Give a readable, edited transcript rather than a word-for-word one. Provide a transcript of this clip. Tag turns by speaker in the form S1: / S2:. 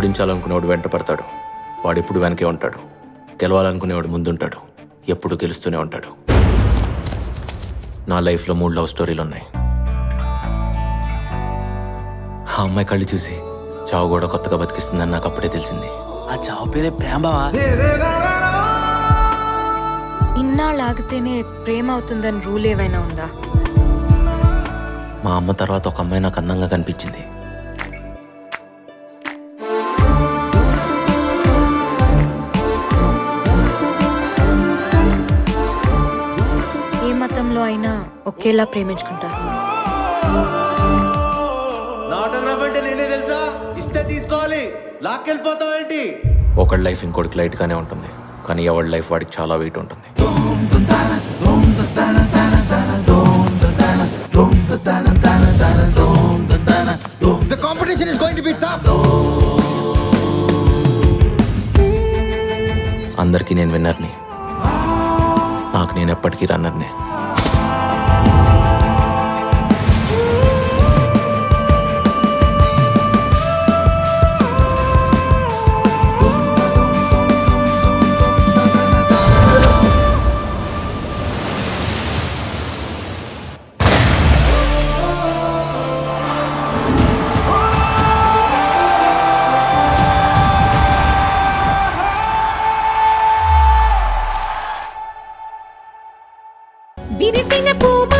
S1: ఓడించాలనుకునేవాడు వెంట పడతాడు, వాడు ఎప్పుడు వెనకే ఉంటాడు. గెలవాలనుకునేవాడు ముందుంటాడు, ఎప్పుడు గెలుస్తూనే ఉంటాడు. నా లైఫ్లో 3 లవ్ స్టోరీలు ఉన్నాయి. ఆ అమ్మాయి కళ్ళు చూసి చావు కూడా కొత్తగా బతికిస్తుందని నాకు అప్పుడే తెలిసింది.
S2: ఆ చావు పేరే ప్రేమ బావా.
S3: ఇన్నాళ్ళు ఆగితేనే ప్రేమ అవుతుందని రూల్ ఏవైనా ఉందా?
S1: మా అమ్మ తర్వాత ఒక అమ్మాయి నాకు అందంగా కనిపించింది.
S3: ఏ మతంలో అయినా ఒకేలా ప్రేమించుకుంటారు.
S2: ఆటోగ్రాఫ్ అంటే నేనే తెలుసా, ఇస్తే తీసుకోవాలి, లాక్కెళ్ళిపోతావేంటి?
S1: ఒకళ్ళ లైఫ్ ఇంకోటికి లైట్గానే ఉంటుంది, కానీ ఎవరి లైఫ్ వాడికి చాలా వెయిట్ ఉంటుంది.
S2: The competition is going to be tough.
S1: అందరికీ నేను విన్నర్ని, నాకు నేను ఎప్పటికీ రన్నర్నే.
S3: విరిసిన పూమ